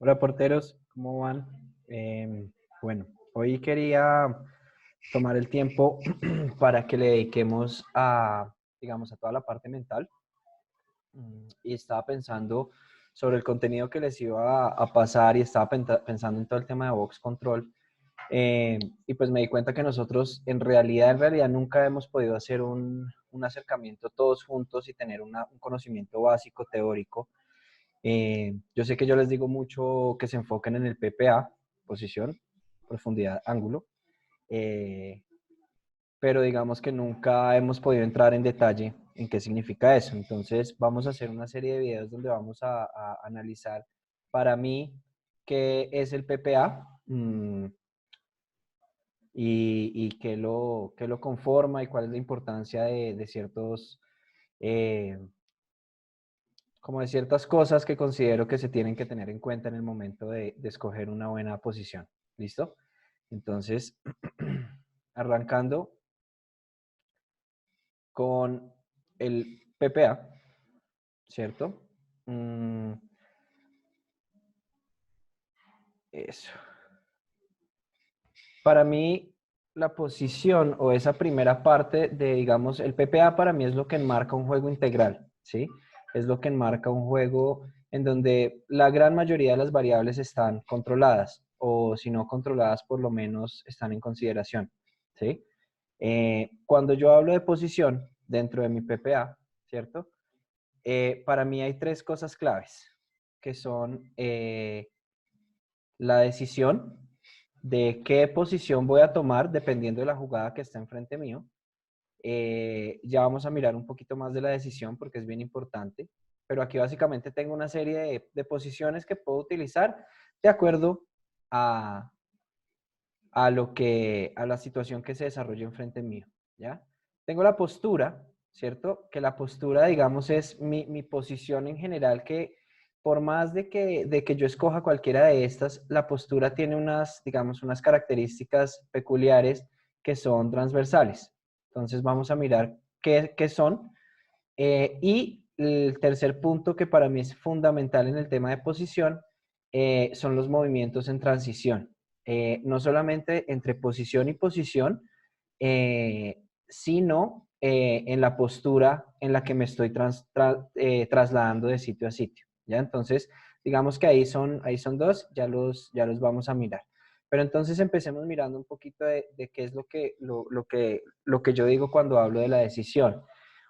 Hola porteros, ¿cómo van? Bueno, hoy quería tomar el tiempo para que le dediquemos a, digamos, a toda la parte mental. Y estaba pensando sobre el contenido que les iba a pasar y estaba pensando en todo el tema de Box Control. Y pues me di cuenta que nosotros en realidad nunca hemos podido hacer un acercamiento todos juntos y tener un conocimiento básico teórico. Yo sé que yo les digo mucho que se enfoquen en el PPA, posición, profundidad, ángulo, eh, pero digamos que nunca hemos podido entrar en detalle en qué significa eso. Entonces vamos a hacer una serie de videos donde vamos a analizar para mí qué es el PPA y qué lo conforma y cuál es la importancia de ciertos... eh, como de ciertas cosas que considero que se tienen que tener en cuenta en el momento de escoger una buena posición. ¿Listo? Entonces, arrancando con el PPA, ¿cierto? Mm, eso. Para mí, la posición o esa primera parte de, digamos, el PPA para mí es lo que enmarca un juego integral, ¿sí? Es lo que enmarca un juego en donde la gran mayoría de las variables están controladas o si no controladas, por lo menos están en consideración, ¿sí? Cuando yo hablo de posición dentro de mi PPA, ¿cierto? Para mí hay tres cosas claves, que son la decisión de qué posición voy a tomar dependiendo de la jugada que está enfrente mío. Ya vamos a mirar un poquito más de la decisión porque es bien importante, pero aquí básicamente tengo una serie de posiciones que puedo utilizar de acuerdo a, a la situación que se desarrolla enfrente mío, ¿ya? Tengo la postura, ¿cierto? Que la postura, digamos, es mi posición en general que por más de que yo escoja cualquiera de estas, la postura tiene unas, digamos, unas características peculiares que son transversales. Entonces vamos a mirar qué son. Y el tercer punto que para mí es fundamental en el tema de posición son los movimientos en transición. No solamente entre posición y posición, sino en la postura en la que me estoy trasladando de sitio a sitio. ¿Ya? Entonces, digamos que ahí son dos, ya los vamos a mirar. Pero entonces empecemos mirando un poquito de qué es lo que yo digo cuando hablo de la decisión.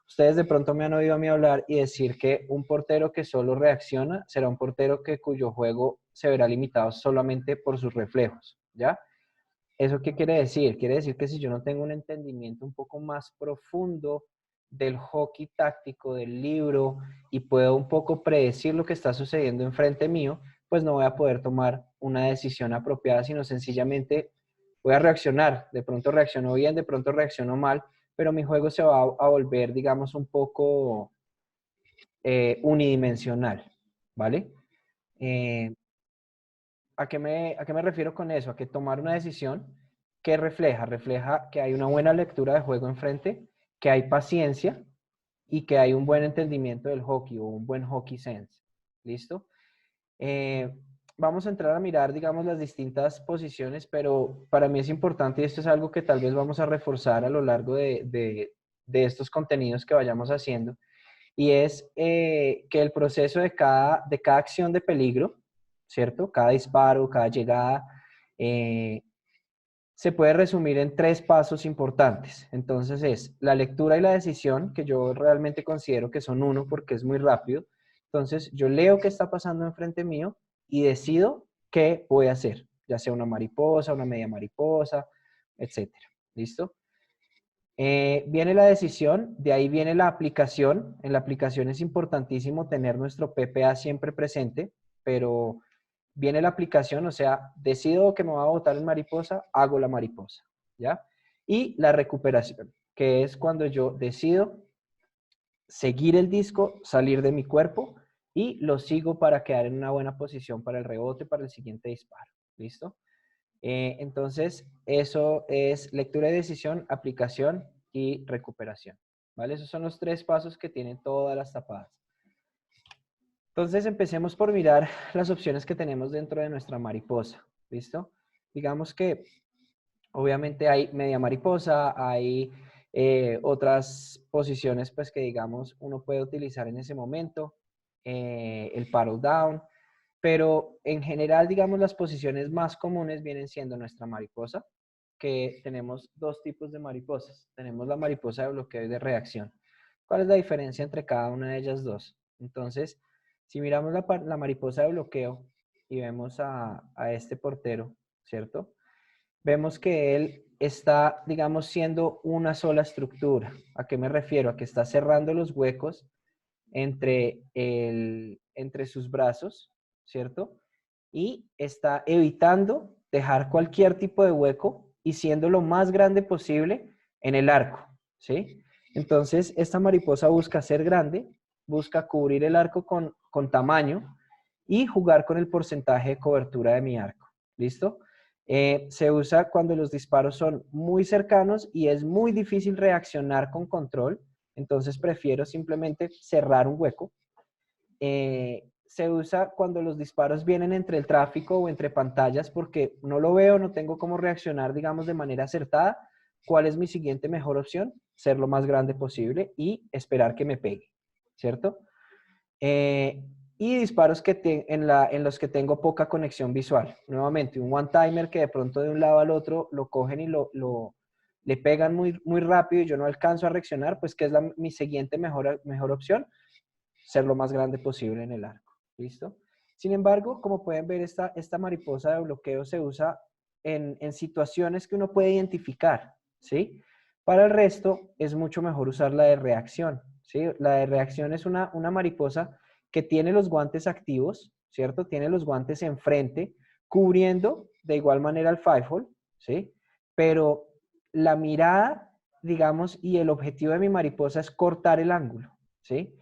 Ustedes de pronto me han oído a mí hablar y decir que un portero que solo reacciona será un portero cuyo juego se verá limitado solamente por sus reflejos, ¿ya? ¿Eso qué quiere decir? Quiere decir que si yo no tengo un entendimiento un poco más profundo del hockey táctico, del libro, y puedo un poco predecir lo que está sucediendo enfrente mío, pues no voy a poder tomar una decisión apropiada, sino sencillamente voy a reaccionar. De pronto reacciono bien, de pronto reacciono mal, pero mi juego se va a volver, digamos, un poco unidimensional, ¿vale? Eh, a qué me refiero con eso? A que tomar una decisión que refleja que hay una buena lectura de juego enfrente, que hay paciencia y que hay un buen entendimiento del hockey o un buen hockey sense. ¿Listo? Eh, Vamos a entrar a mirar, digamos, las distintas posiciones, pero para mí es importante y esto es algo que tal vez vamos a reforzar a lo largo de estos contenidos que vayamos haciendo, y es que el proceso de cada acción de peligro, ¿cierto? Cada disparo, cada llegada, eh, se puede resumir en tres pasos importantes. Entonces es la lectura y la decisión, que yo realmente considero que son uno porque es muy rápido. Entonces yo leo qué está pasando enfrente mío y decido qué voy a hacer, ya sea una mariposa, una media mariposa, etcétera. ¿Listo? Viene la decisión, de ahí viene la aplicación. En la aplicación es importantísimo tener nuestro PPA siempre presente, pero viene la aplicación, o sea, decido que me va a botar en mariposa, hago la mariposa, ¿ya? Y la recuperación, que es cuando yo decido seguir el disco, salir de mi cuerpo y lo sigo para quedar en una buena posición para el rebote, para el siguiente disparo. ¿Listo? Entonces, eso es lectura de decisión, aplicación y recuperación. ¿Vale? Esos son los tres pasos que tienen todas las tapadas. Entonces empecemos por mirar las opciones que tenemos dentro de nuestra mariposa. ¿Listo? Digamos que obviamente hay media mariposa, hay otras posiciones pues que digamos uno puede utilizar en ese momento, el paddle down, pero en general digamos las posiciones más comunes vienen siendo nuestra mariposa, que tenemos dos tipos de mariposas. Tenemos la mariposa de bloqueo y de reacción. ¿Cuál es la diferencia entre cada una de ellas dos? Entonces, si miramos la mariposa de bloqueo y vemos a este portero, ¿cierto? Vemos que él está, digamos, siendo una sola estructura. ¿A qué me refiero? A que está cerrando los huecos entre sus brazos, ¿cierto? Y está evitando dejar cualquier tipo de hueco y siendo lo más grande posible en el arco, ¿sí? Entonces, esta mariposa busca ser grande, busca cubrir el arco con tamaño y jugar con el porcentaje de cobertura de mi arco, ¿listo? Se usa cuando los disparos son muy cercanos y es muy difícil reaccionar con control, entonces prefiero simplemente cerrar un hueco. Se usa cuando los disparos vienen entre el tráfico o entre pantallas porque no lo veo, no tengo cómo reaccionar, digamos, de manera acertada. ¿Cuál es mi siguiente mejor opción? Ser lo más grande posible y esperar que me pegue, ¿cierto? Y disparos en los que tengo poca conexión visual. Nuevamente, un one-timer que de pronto de un lado al otro lo cogen y le pegan muy, muy rápido y yo no alcanzo a reaccionar, pues ¿qué es mi siguiente mejor opción? Ser lo más grande posible en el arco. ¿Listo? Sin embargo, como pueden ver, esta mariposa de bloqueo se usa en situaciones que uno puede identificar, ¿sí? Para el resto, es mucho mejor usar la de reacción, ¿sí? La de reacción es una mariposa que tiene los guantes activos, ¿cierto? Tiene los guantes enfrente, cubriendo de igual manera el five-hole, ¿sí? Pero la mirada, digamos, y el objetivo de mi mariposa es cortar el ángulo, ¿sí?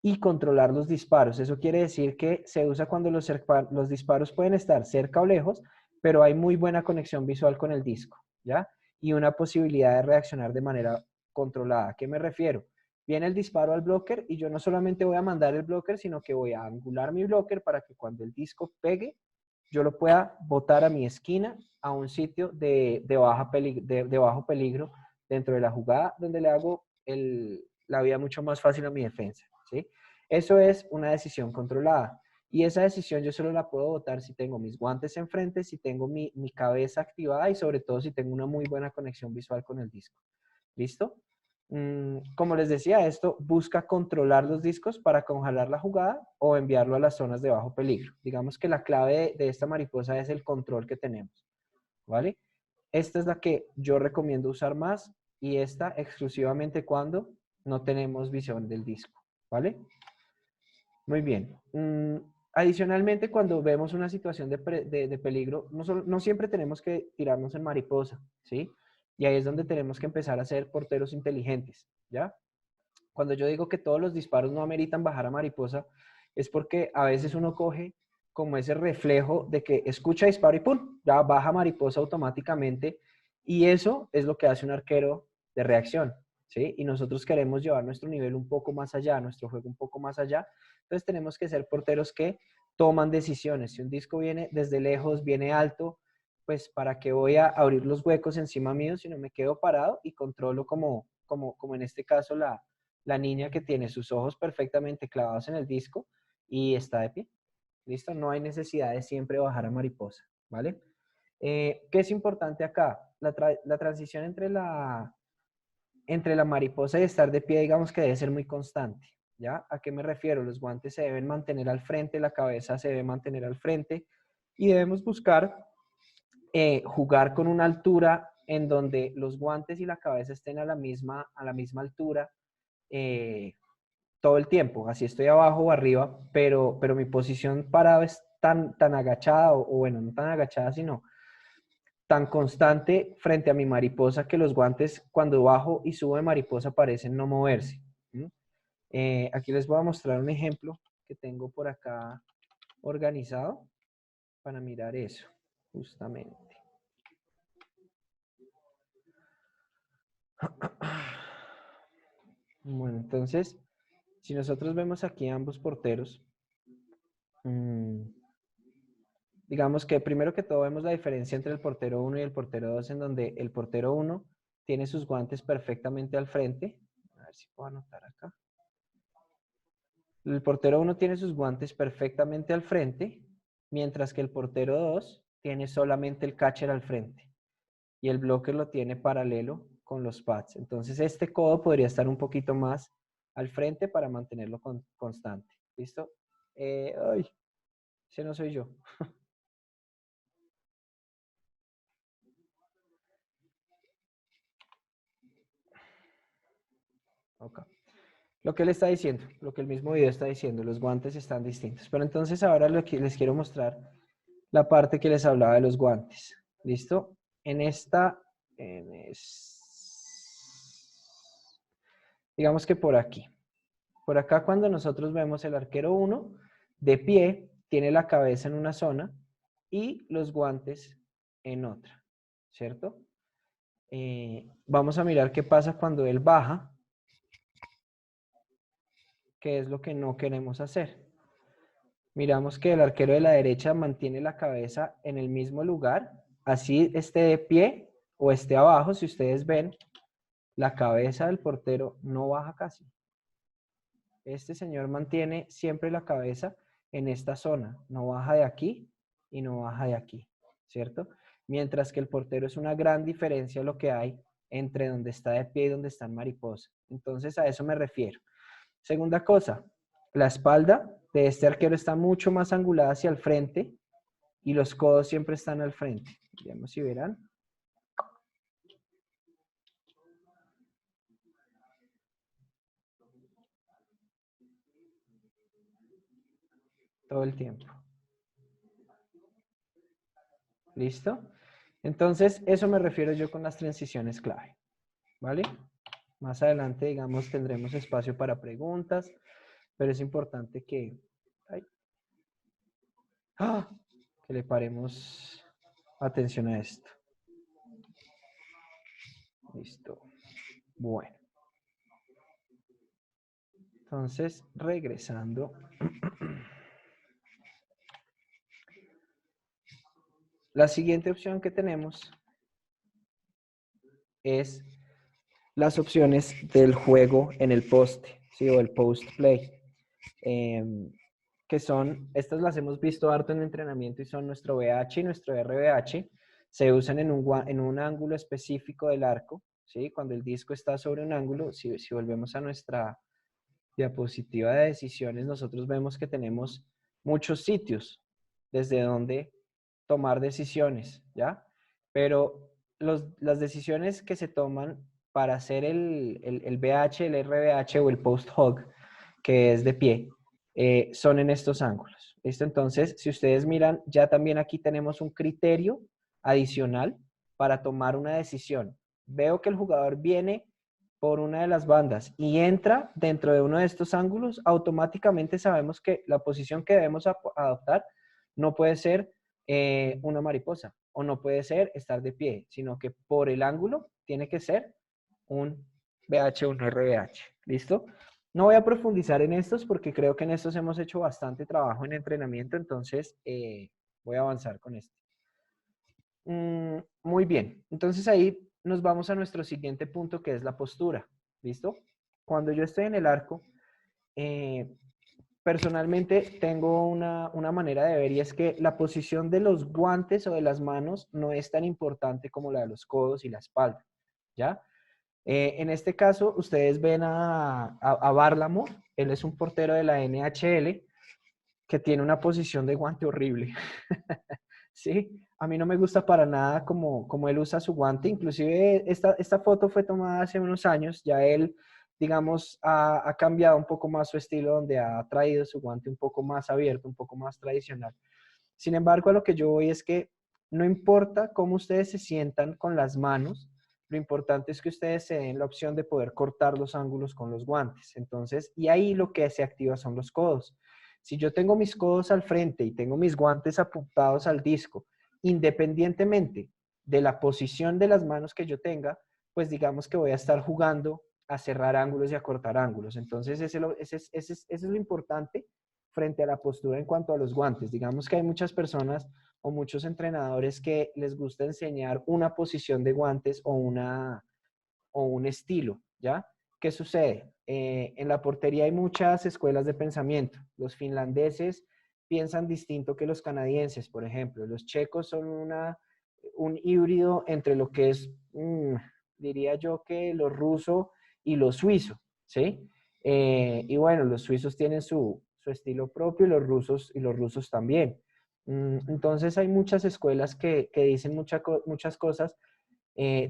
Y controlar los disparos. Eso quiere decir que se usa cuando los disparos pueden estar cerca o lejos, pero hay muy buena conexión visual con el disco, ¿ya? Y una posibilidad de reaccionar de manera controlada. ¿A qué me refiero? Viene el disparo al blocker y yo no solamente voy a mandar el blocker, sino que voy a angular mi blocker para que cuando el disco pegue, yo lo pueda botar a mi esquina, a un sitio de bajo peligro dentro de la jugada, donde le hago la vida mucho más fácil a mi defensa, ¿sí? Eso es una decisión controlada. Y esa decisión yo solo la puedo botar si tengo mis guantes enfrente, si tengo mi cabeza activada y sobre todo si tengo una muy buena conexión visual con el disco. ¿Listo? Como les decía, esto busca controlar los discos para congelar la jugada o enviarlo a las zonas de bajo peligro. Digamos que la clave de esta mariposa es el control que tenemos, ¿vale? Esta es la que yo recomiendo usar más y esta exclusivamente cuando no tenemos visión del disco, ¿vale? Muy bien. Adicionalmente, cuando vemos una situación de peligro, no siempre tenemos que tirarnos en mariposa, ¿sí? Y ahí es donde tenemos que empezar a ser porteros inteligentes, ¿ya? Cuando yo digo que todos los disparos no ameritan bajar a mariposa, es porque a veces uno coge como ese reflejo de que escucha disparo y ¡pum! Ya baja mariposa automáticamente. Y eso es lo que hace un arquero de reacción, ¿sí? Y nosotros queremos llevar nuestro nivel un poco más allá, nuestro juego un poco más allá. Entonces tenemos que ser porteros que toman decisiones. Si un disco viene desde lejos, viene alto, pues ¿para qué voy a abrir los huecos encima mío si no me quedo parado y controlo como en este caso la niña que tiene sus ojos perfectamente clavados en el disco y está de pie? ¿Listo? No hay necesidad de siempre bajar a mariposa, ¿vale? ¿Qué es importante acá? La transición entre la mariposa y estar de pie, digamos que debe ser muy constante, ¿ya? ¿A qué me refiero? Los guantes se deben mantener al frente, la cabeza se debe mantener al frente y debemos buscar jugar con una altura en donde los guantes y la cabeza estén a la misma altura eh, todo el tiempo. Así estoy abajo o arriba, pero mi posición parada es tan agachada, o bueno, no tan agachada, sino tan constante frente a mi mariposa que los guantes cuando bajo y subo de mariposa parecen no moverse. ¿Sí? Aquí les voy a mostrar un ejemplo que tengo por acá organizado para mirar eso, justamente. Bueno, entonces, si nosotros vemos aquí ambos porteros, mm, digamos que primero que todo vemos la diferencia entre el portero 1 y el portero 2, en donde el portero 1 tiene sus guantes perfectamente al frente. A ver si puedo anotar acá. El portero 1 tiene sus guantes perfectamente al frente, mientras que el portero 2 tiene solamente el catcher al frente y el blocker lo tiene paralelo con los pads. Entonces este codo podría estar un poquito más al frente para mantenerlo constante. ¿Listo? Ay, ese no soy yo. Ok. Lo que él está diciendo, lo que el mismo video está diciendo, los guantes están distintos. Pero entonces ahora lo que les quiero mostrar la parte que les hablaba de los guantes. ¿Listo? En esta, digamos que por aquí. Por acá cuando nosotros vemos el arquero 1 de pie, tiene la cabeza en una zona y los guantes en otra, ¿cierto? Vamos a mirar qué pasa cuando él baja, que es lo que no queremos hacer. Miramos que el arquero de la derecha mantiene la cabeza en el mismo lugar, así esté de pie o esté abajo. Si ustedes ven, la cabeza del portero no baja casi. Este señor mantiene siempre la cabeza en esta zona, no baja de aquí y no baja de aquí, ¿cierto? Mientras que el portero es una gran diferencia lo que hay entre donde está de pie y donde está en mariposa. Entonces a eso me refiero. Segunda cosa, la espalda de este arquero está mucho más angulada hacia el frente y los codos siempre están al frente. Veamos si verán. Todo el tiempo. ¿Listo? Entonces, eso me refiero yo con las transiciones clave. ¿Vale? Más adelante, digamos, tendremos espacio para preguntas, pero es importante que, ay, ¡ah!, que le paremos atención a esto. Listo. Bueno. Entonces, regresando. La siguiente opción que tenemos es las opciones del juego en el poste, ¿sí? O el post play. Que son, estas las hemos visto harto en entrenamiento y son nuestro VH y nuestro RVH. Se usan en un ángulo específico del arco, ¿sí? Cuando el disco está sobre un ángulo, si volvemos a nuestra diapositiva de decisiones, nosotros vemos que tenemos muchos sitios desde donde tomar decisiones, ¿ya? Pero las decisiones que se toman para hacer el VH, el RVH o el post hog, que es de pie, son en estos ángulos. ¿Listo? Entonces, si ustedes miran, ya también aquí tenemos un criterio adicional para tomar una decisión. Veo que el jugador viene por una de las bandas y entra dentro de uno de estos ángulos, automáticamente sabemos que la posición que debemos adoptar no puede ser una mariposa o no puede ser estar de pie, sino que por el ángulo tiene que ser un BH o un RBH. ¿Listo? No voy a profundizar en estos porque creo que en estos hemos hecho bastante trabajo en entrenamiento, entonces voy a avanzar con esto. Muy bien, entonces ahí nos vamos a nuestro siguiente punto, que es la postura. ¿Listo? Cuando yo estoy en el arco, personalmente tengo una manera de ver y es que la posición de los guantes o de las manos no es tan importante como la de los codos y la espalda, ¿ya? En este caso, ustedes ven a Varlamov, él es un portero de la NHL que tiene una posición de guante horrible. Sí, a mí no me gusta para nada como él usa su guante. Inclusive esta foto fue tomada hace unos años. Ya él, digamos, ha cambiado un poco más su estilo, donde ha traído su guante un poco más abierto, un poco más tradicional. Sin embargo, a lo que yo voy es que no importa cómo ustedes se sientan con las manos, lo importante es que ustedes se den la opción de poder cortar los ángulos con los guantes. Entonces, y ahí lo que se activa son los codos. Si yo tengo mis codos al frente y tengo mis guantes apuntados al disco, independientemente de la posición de las manos que yo tenga, pues digamos que voy a estar jugando a cerrar ángulos y a cortar ángulos. Entonces, eso es lo importante frente a la postura en cuanto a los guantes. Digamos que hay muchas personas o muchos entrenadores que les gusta enseñar una posición de guantes o un estilo, ¿ya? ¿Qué sucede? En la portería hay muchas escuelas de pensamiento. Los finlandeses piensan distinto que los canadienses, por ejemplo. Los checos son un híbrido entre lo que es, diría yo, que lo ruso y lo suizo, ¿sí? Y bueno, los suizos tienen su estilo propio y los rusos también. Entonces hay muchas escuelas que dicen muchas cosas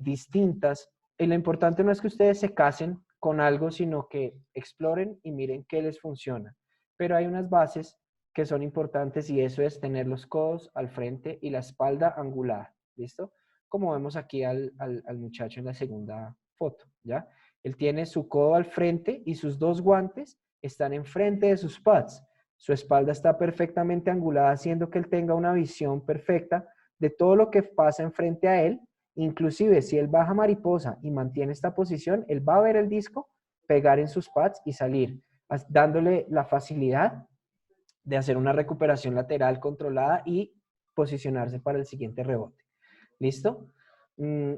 distintas. Y lo importante no es que ustedes se casen con algo, sino que exploren y miren qué les funciona. Pero hay unas bases que son importantes y eso es tener los codos al frente y la espalda angulada. ¿Listo? Como vemos aquí al muchacho en la segunda foto, ¿ya? Él tiene su codo al frente y sus dos guantes están enfrente de sus pads. Su espalda está perfectamente angulada, haciendo que él tenga una visión perfecta de todo lo que pasa enfrente a él. Inclusive, si él baja mariposa y mantiene esta posición, él va a ver el disco, pegar en sus pads y salir, dándole la facilidad de hacer una recuperación lateral controlada y posicionarse para el siguiente rebote. ¿Listo?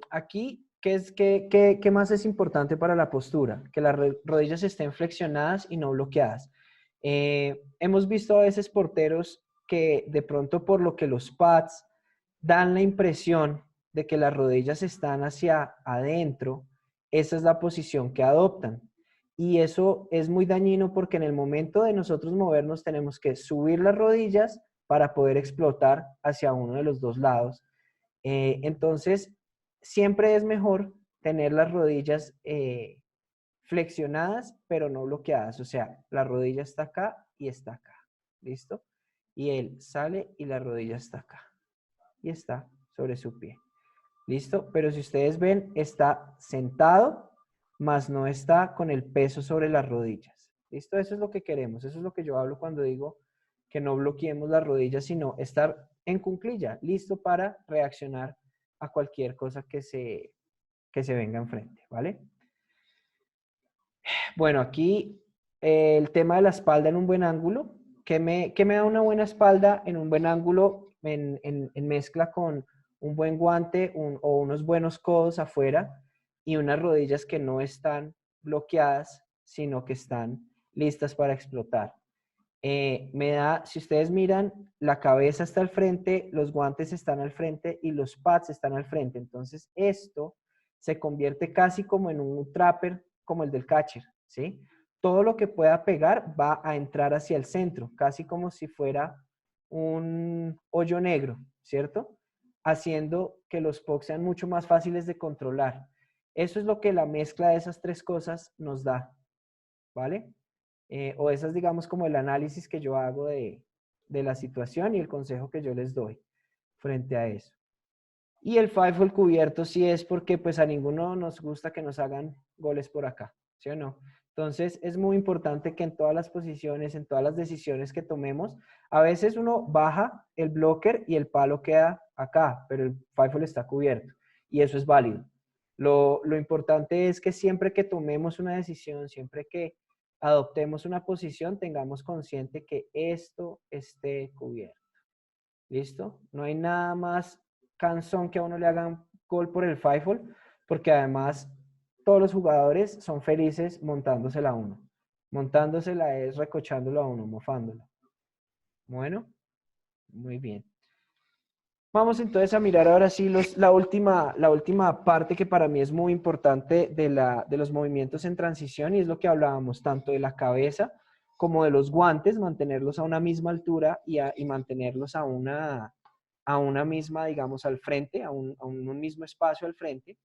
Aquí, ¿qué más es importante para la postura? Que las rodillas estén flexionadas y no bloqueadas. Hemos visto a veces porteros que de pronto por lo que los pads dan la impresión de que las rodillas están hacia adentro, esa es la posición que adoptan. Y eso es muy dañino porque en el momento de nosotros movernos tenemos que subir las rodillas para poder explotar hacia uno de los dos lados. Entonces, siempre es mejor tener las rodillas flexionadas, pero no bloqueadas. O sea, la rodilla está acá y está acá. ¿Listo? Y él sale y la rodilla está acá. Y está sobre su pie. ¿Listo? Pero si ustedes ven, está sentado, más no está con el peso sobre las rodillas. ¿Listo? Eso es lo que queremos. Eso es lo que yo hablo cuando digo que no bloqueemos las rodillas, sino estar en cuclilla, listo para reaccionar a cualquier cosa que se venga enfrente, ¿vale? Bueno, aquí el tema de la espalda en un buen ángulo. ¿Qué me da una buena espalda en un buen ángulo en mezcla con un buen guante o unos buenos codos afuera y unas rodillas que no están bloqueadas, sino que están listas para explotar? Si ustedes miran, la cabeza está al frente, los guantes están al frente y los pads están al frente. Entonces esto se convierte casi como en un trapper como el del catcher, ¿sí? Todo lo que pueda pegar va a entrar hacia el centro, casi como si fuera un hoyo negro, ¿cierto? Haciendo que los pucks sean mucho más fáciles de controlar. Eso es lo que la mezcla de esas tres cosas nos da, ¿vale? O esas, digamos, como el análisis que yo hago de la situación y el consejo que yo les doy frente a eso. Y el five-hole cubierto sí es porque pues a ninguno nos gusta que nos hagan goles por acá, ¿sí o no? Entonces es muy importante que en todas las posiciones, en todas las decisiones que tomemos, a veces uno baja el blocker y el palo queda acá, pero el five-hole está cubierto y eso es válido. Lo importante es que siempre que tomemos una decisión, siempre que adoptemos una posición, tengamos consciente que esto esté cubierto. ¿Listo? No hay nada más cansón que a uno le hagan gol por el five-hole, porque además todos los jugadores son felices montándosela a uno. Montándosela es recochándolo a uno, mofándolo. Bueno, muy bien. Vamos entonces a mirar ahora sí la última parte que para mí es muy importante de los movimientos en transición y es lo que hablábamos tanto de la cabeza como de los guantes, mantenerlos a una misma altura y mantenerlos a una misma, digamos, al frente, a un mismo espacio al frente.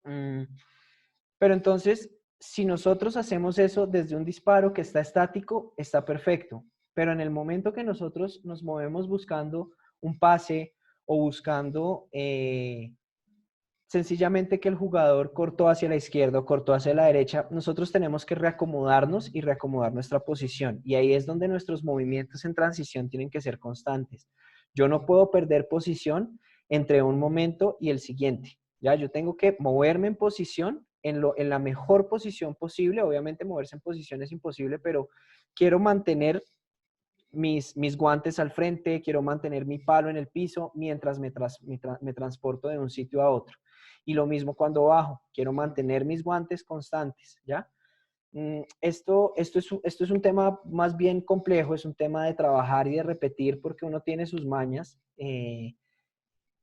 Pero entonces, si nosotros hacemos eso desde un disparo que está estático, está perfecto. Pero en el momento que nosotros nos movemos buscando un pase o buscando sencillamente que el jugador cortó hacia la izquierda o cortó hacia la derecha, nosotros tenemos que reacomodarnos y reacomodar nuestra posición. Y ahí es donde nuestros movimientos en transición tienen que ser constantes. Yo no puedo perder posición entre un momento y el siguiente. Ya, yo tengo que moverme en posición, en la mejor posición posible. Obviamente moverse en posición es imposible, pero quiero mantener mis guantes al frente, quiero mantener mi palo en el piso mientras me transporto de un sitio a otro. Y lo mismo cuando bajo, quiero mantener mis guantes constantes, ¿ya? Esto es un tema más bien complejo, es un tema de trabajar y de repetir porque uno tiene sus mañas.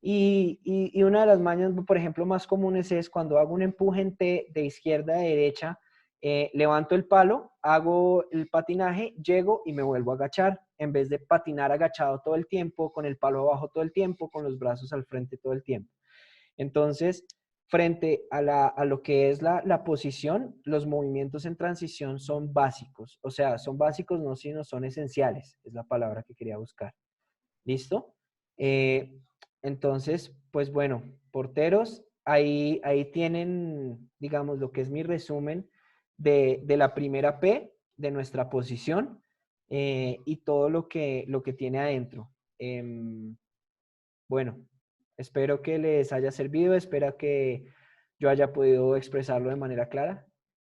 Y una de las mañas, por ejemplo, más comunes es cuando hago un empuje en T de izquierda a derecha, levanto el palo, hago el patinaje, llego y me vuelvo a agachar, en vez de patinar agachado todo el tiempo, con el palo abajo todo el tiempo, con los brazos al frente todo el tiempo. Entonces, frente a lo que es la posición, los movimientos en transición son básicos. O sea, son básicos no, sino son esenciales, es la palabra que quería buscar. ¿Listo? Eh, entonces, pues bueno, porteros, ahí tienen, digamos, lo que es mi resumen de la primera P, de nuestra posición, y todo lo que tiene adentro. Bueno, espero que les haya servido, espero que yo haya podido expresarlo de manera clara.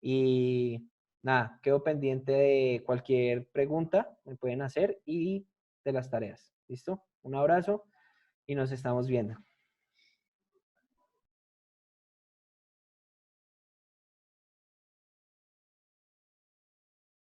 Y nada, quedo pendiente de cualquier pregunta que me pueden hacer y de las tareas. ¿Listo? Un abrazo y nos estamos viendo.